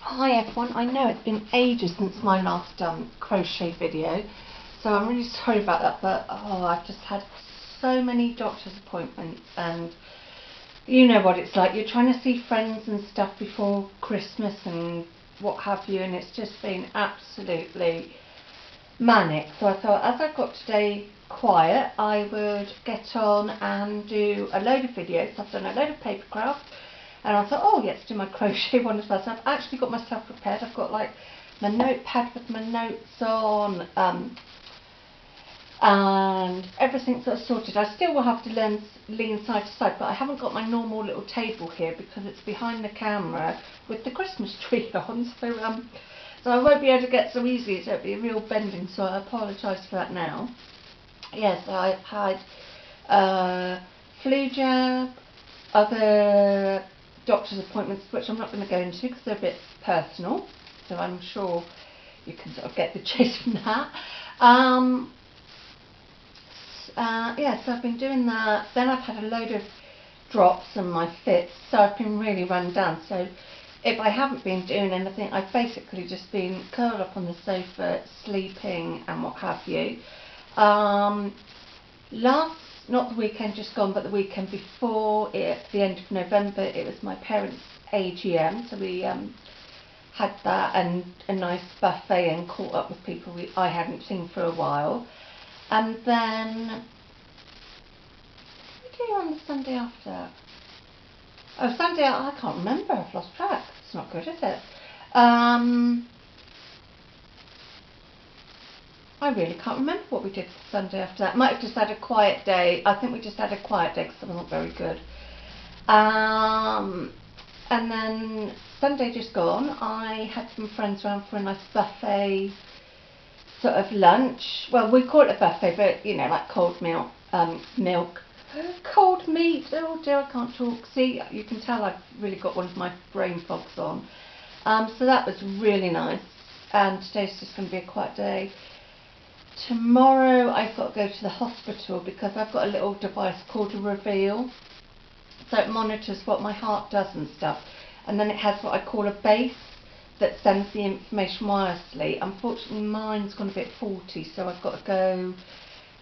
Hi everyone, I know it's been ages since my last crochet video, so I'm really sorry about that, but I've just had so many doctor's appointments, and you know what it's like, you're trying to see friends and stuff before Christmas and what have you, and it's just been absolutely manic. So I thought, as I've got today quiet, I would get on and do a load of videos. I've done a load of paper crafts, and I thought, oh, let's do my crochet one as well. So I've actually got myself prepared. I've got like my notepad with my notes on, and everything's sort of sorted. I still will have to lean side to side, but I haven't got my normal little table here because it's behind the camera with the Christmas tree on. So I won't be able to get so easily. So it'll be a real bending. So I apologise for that now. Yes, I've had flu jab, other doctor's appointments, which I'm not going to go into because they're a bit personal, so I'm sure you can sort of get the gist from that. Yeah, so I've been doing that. Then I've had a load of drops and my fits, so I've been really run down. So if I haven't been doing anything, I've basically just been curled up on the sofa, sleeping and what have you. Not the weekend just gone, but the weekend before, at the end of November, it was my parents' AGM, so we had that and a nice buffet and caught up with people I hadn't seen for a while. And then, what did we do on the Sunday after that? Oh, Sunday, I can't remember, I've lost track. It's not good, is it? I really can't remember what we did the Sunday after that. Might have just had a quiet day. I think we just had a quiet day because I wasn't very good. And then Sunday just gone, I had some friends around for a nice buffet sort of lunch. Well, we call it a buffet, but you know, like cold milk, cold meat. Oh dear, I can't talk. See, you can tell I've really got one of my brain fogs on. So that was really nice. And today's just going to be a quiet day. Tomorrow I've got to go to the hospital because I've got a little device called a Reveal, so it monitors what my heart does and stuff, and then it has what I call a base that sends the information wirelessly. Unfortunately mine's gone a bit faulty, so I've got to go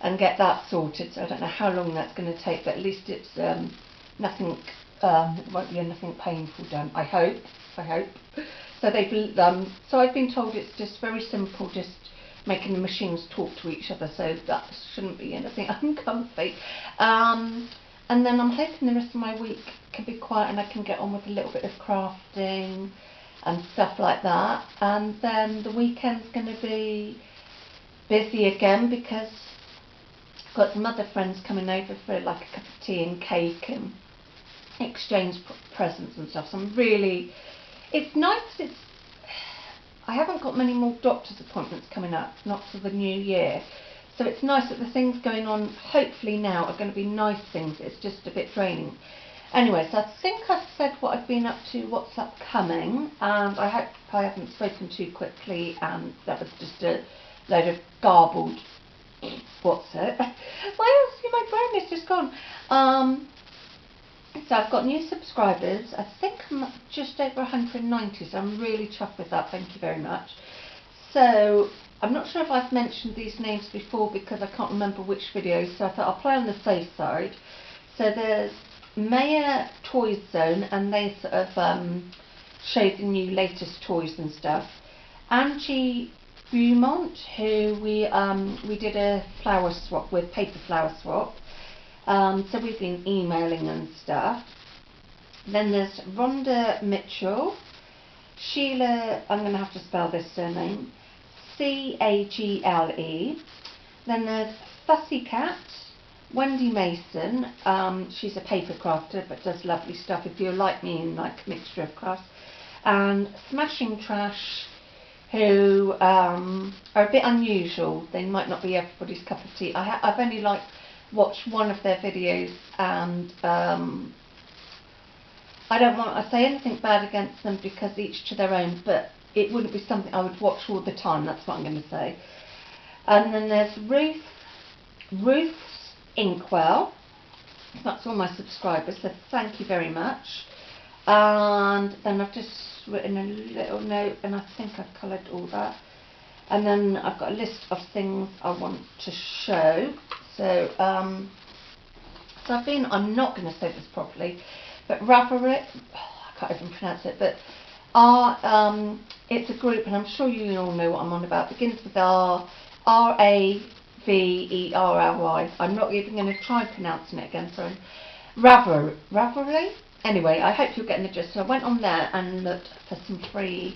and get that sorted, so I don't know how long that's going to take, but at least it's nothing, it won't be anything painful done, I hope. So so I've been told it's just very simple, just making the machines talk to each other, so that shouldn't be anything uncomfy. And then I'm hoping the rest of my week can be quiet and I can get on with a little bit of crafting and stuff like that. And then the weekend's going to be busy again because I've got some other friends coming over for like a cup of tea and cake and exchange presents and stuff. So it's nice. I haven't got many more doctor's appointments coming up, not till the new year. So it's nice that the things going on, hopefully now, are going to be nice things. It's just a bit draining. Anyway, so I think I've said what I've been up to, what's upcoming, and I hope I haven't spoken too quickly, and that was just a load of garbled, what's it? Why else? My brain is just gone. So I've got new subscribers. I think I'm just over 190, so I'm really chuffed with that. Thank you very much. So I'm not sure if I've mentioned these names before because I can't remember which videos, so I thought I'll play on the safe side. So there's Maya Toys Zone, and they sort of show the new latest toys and stuff. Angie Beaumont, who we did a flower swap with, paper flower swap. So we've been emailing and stuff. Then there's Rhonda Mitchell, Sheila, I'm going to have to spell this surname, Cagle. Then there's Fussy Cat, Wendy Mason, she's a paper crafter but does lovely stuff if you're like me and like a mixture of crafts. And Smashing Trash, who are a bit unusual. They might not be everybody's cup of tea. I've only watched one of their videos, and I don't want to say anything bad against them because each to their own, but it wouldn't be something I would watch all the time, that's what I'm going to say. And then there's Ruth's Inkwell. That's all my subscribers, so thank you very much. And then I've just written a little note, and I think I've coloured all that. And then I've got a list of things I want to show. So, I'm not going to say this properly, but Ravelry, I can't even pronounce it, but it's a group, and I'm sure you all know what I'm on about. Begins with R, Ravery. I'm not even going to try pronouncing it again, sorry. Ravelry? Anyway, I hope you're getting the gist. So I went on there and looked for some free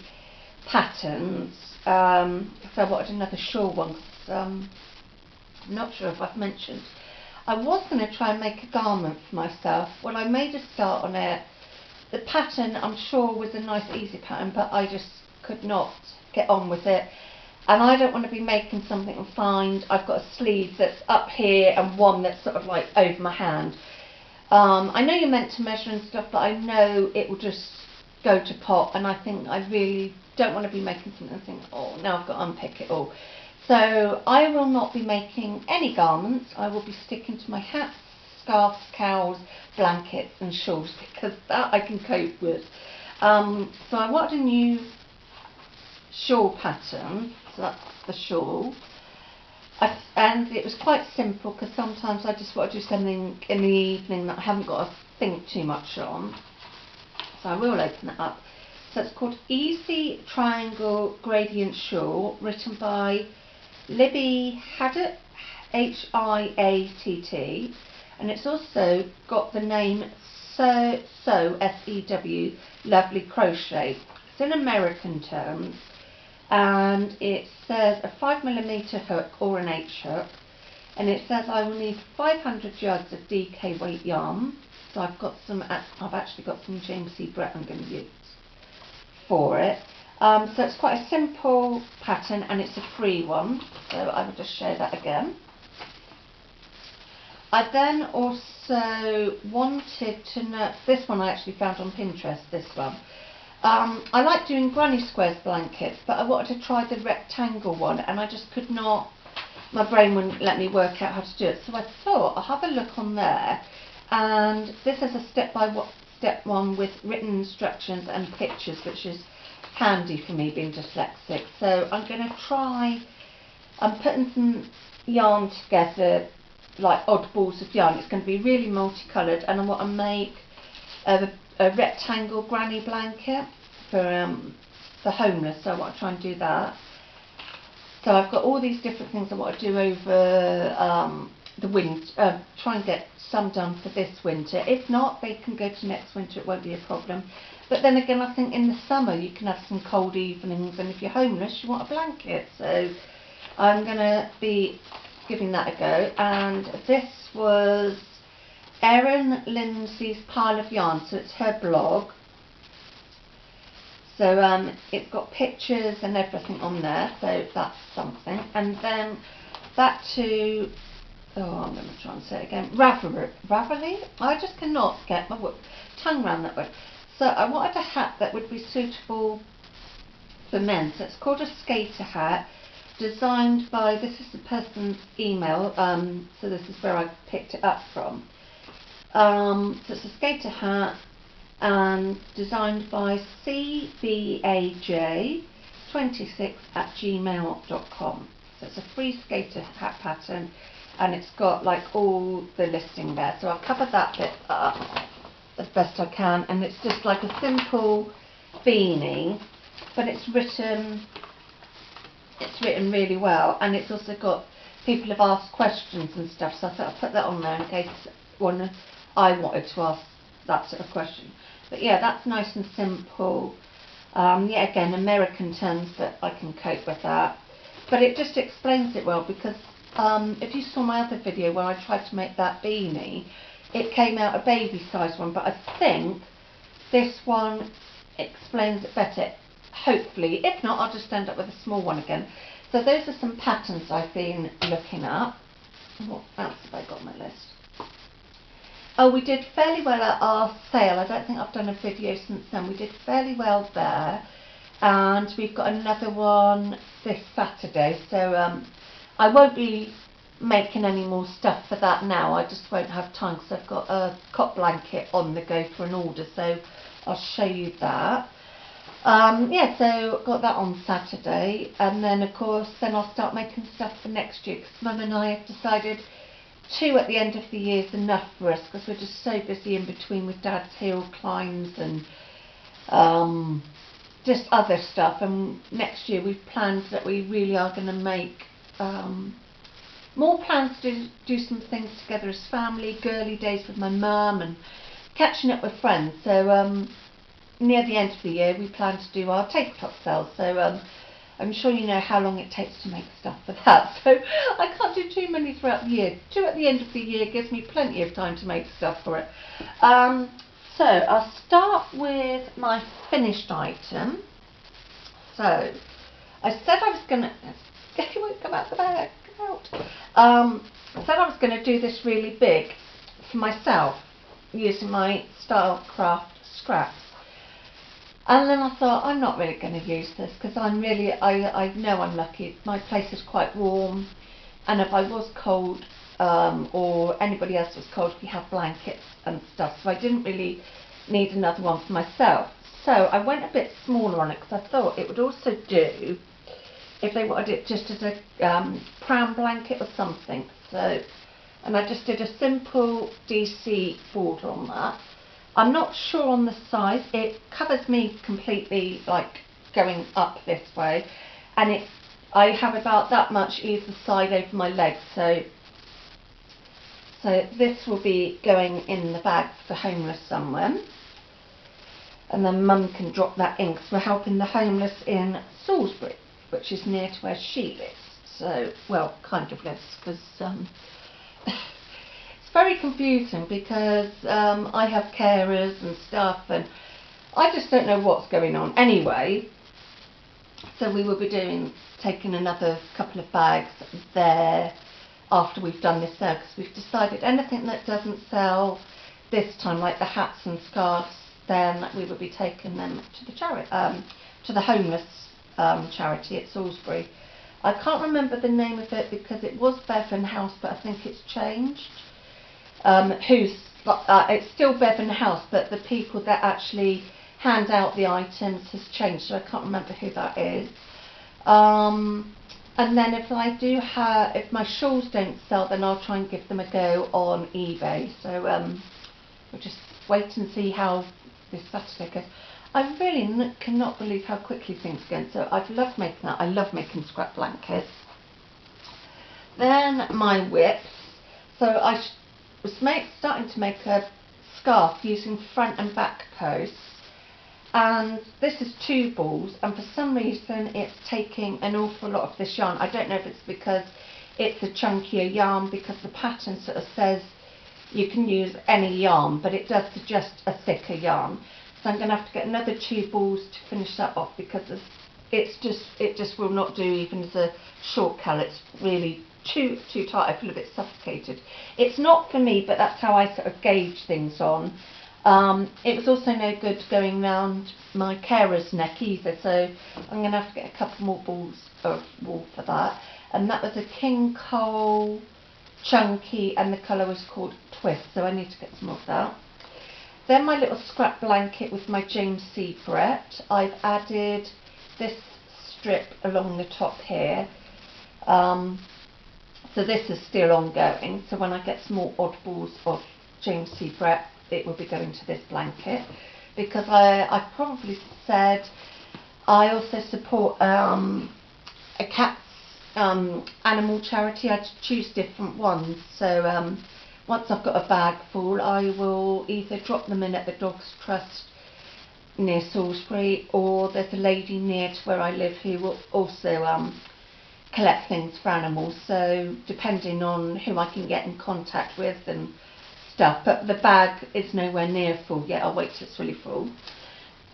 patterns. So I wanted another shawl one, I'm not sure if I've mentioned. I was going to try and make a garment for myself. Well, I made a start on it. The pattern, I'm sure, was a nice easy pattern, but I just could not get on with it. And I don't want to be making something and find I've got a sleeve that's up here and one that's sort of like over my hand. I know you're meant to measure and stuff, but I know it will just go to pot, and I think I really don't want to be making something and think, oh, now I've got to unpick it all. So I will not be making any garments. I will be sticking to my hats, scarves, cowls, blankets and shawls, because that I can cope with. So I wanted a new shawl pattern, so that's the shawl. And it was quite simple, because sometimes I just want to do something in the evening that I haven't got to think too much on. So I will open it up. So it's called Easy Triangle Gradient Shawl, written by Libby Haddett, Hiatt, and it's also got the name S-E-W, Lovely Crochet. It's in American terms. And it says a 5mm hook or an H hook, and it says I will need 500 yards of DK weight yarn. So I've actually got some James C. Brett I'm going to use for it. So it's quite a simple pattern, and it's a free one, so I will just show that again. I then also wanted to know, this one I actually found on Pinterest, this one. I like doing granny squares blankets, but I wanted to try the rectangle one, and I just could not, my brain wouldn't let me work out how to do it. So I thought I'll have a look on there, and this is a step one with written instructions and pictures, which is handy for me being dyslexic. So I'm going to try, I'm putting some yarn together, like odd balls of yarn. It's going to be really multicoloured, and I want to make a rectangle granny blanket for homeless, so I want to try and do that. So I've got all these different things I want to do over the winter, try and get some done for this winter. If not, they can go to next winter, it won't be a problem. But then again, I think in the summer you can have some cold evenings, and if you're homeless you want a blanket. So I'm going to be giving that a go. And this was Erin Lindsay's Pile of Yarn, so it's her blog. So it's got pictures and everything on there, so that's something. And then back to, I'm going to try and say it again, Ravelry? I just cannot get my tongue around that word. So I wanted a hat that would be suitable for men. So it's called a skater hat, designed by, this is the person's email, so this is where I picked it up from. So it's a skater hat, and designed by cbaj26@gmail.com. So it's a free skater hat pattern, and it's got like all the listing there. So I'll cover that bit up as best I can, and it's just like a simple beanie, but it's written really well, and it's also got, people have asked questions and stuff, so I thought I'd put that on there in case I wanted to ask that sort of question. But yeah, that's nice and simple. Yeah, again, American terms, but I can cope with that. But it just explains it well, because if you saw my other video where I tried to make that beanie, it came out a baby size one, but I think this one explains it better, hopefully. If not, I'll just end up with a small one again. So those are some patterns I've been looking at. What else have I got on my list? Oh, we did fairly well at our sale. I don't think I've done a video since then. We did fairly well there, and we've got another one this Saturday. So I won't be making any more stuff for that now. I just won't have time, because I've got a cot blanket on the go for an order. So I'll show you that. Yeah, so got that on Saturday, and then of course then I'll start making stuff for next year, because Mum and I have decided 2 at the end of the year is enough for us, because we're just so busy in between with Dad's hill climbs and just other stuff. And next year we've planned that we really are going to make more plans to do some things together as family, girly days with my mum and catching up with friends. So near the end of the year we plan to do our tabletop sales. So I'm sure you know how long it takes to make stuff for that. So I can't do too many throughout the year. 2 at the end of the year gives me plenty of time to make stuff for it. So I'll start with my finished item. So I said I was going to... He won't come out the bag. Get out. I said I was going to do this really big for myself using my Stylecraft scraps. And then I thought, I'm not really going to use this, because I know I'm lucky. My place is quite warm, and if I was cold or anybody else was cold, we have blankets and stuff, so I didn't really need another one for myself. So I went a bit smaller on it, because I thought it would also do if they wanted it just as a pram blanket or something. So, and I just did a simple DC border on that. I'm not sure on the size. It covers me completely, like going up this way, and I have about that much either side over my legs. So this will be going in the bag for homeless somewhere, and then Mum can drop that in, because we're helping the homeless in Salisbury, which is near to where she lives. So, well, kind of lives, because it's very confusing, because I have carers and stuff, and I just don't know what's going on. Anyway, so we will be taking another couple of bags there after we've done this sale, because we've decided anything that doesn't sell this time, like the hats and scarves, then we will be taking them to the charity, to the homeless charity at Salisbury. I can't remember the name of it, because it was Bevan House, but I think it's changed. It's still Bevan House, but the people that actually hand out the items has changed, so I can't remember who that is. And then if my shawls don't sell, then I'll try and give them a go on eBay. So we'll just wait and see how this Saturday goes. I really cannot believe how quickly things are going. So I've loved making that. I love making scrap blankets. Then my whips. So I was starting to make a scarf using front and back posts. And this is 2 balls, and for some reason it's taking an awful lot of this yarn. I don't know if it's because it's a chunkier yarn, because the pattern sort of says you can use any yarn, but it does suggest a thicker yarn. So I'm going to have to get another 2 balls to finish that off, because it just will not do even as a short cal. It's really too tight. I feel a bit suffocated. It's not for me, but that's how I sort of gauge things on. It was also no good going round my carer's neck either, so I'm going to have to get a couple more balls of wool for that. And that was a King Cole chunky, and the colour was called Twist, so I need to get some more of that. Then my little scrap blanket with my James C. Brett. I've added this strip along the top here. So this is still ongoing, so when I get some more oddballs of James C. Brett, it will be going to this blanket, because I probably said I also support a cat's animal charity. I choose different ones, so once I've got a bag full, I will either drop them in at the Dogs Trust near Salisbury, or there's a lady near to where I live who will also collect things for animals, so depending on who I can get in contact with and stuff. But the bag is nowhere near full yet. I'll wait till it's really full.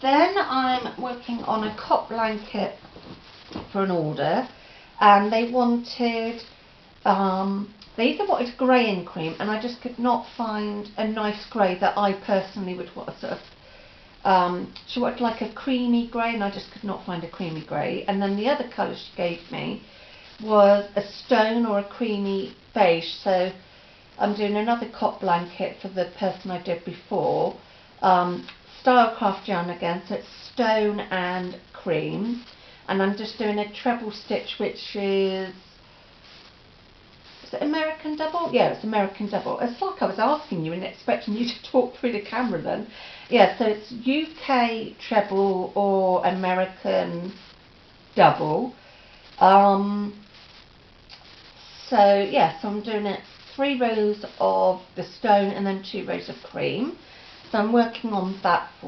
Then I'm working on a cot blanket for an order, and they wanted they either wanted grey and cream, and I just could not find a nice grey that I personally would want. She wanted like a creamy grey, and I just could not find a creamy grey. And then the other colour she gave me was a stone or a creamy beige. So I'm doing another cot blanket for the person I did before, Stylecraft yarn again, so it's stone and cream, and I'm just doing a treble stitch, which is it American double? Yeah, it's American double. It's like I was asking you and expecting you to talk through the camera then. Yeah, so it's UK treble or American double. So yeah, so I'm doing it 3 rows of the stone and then 2 rows of cream. So I'm working on that for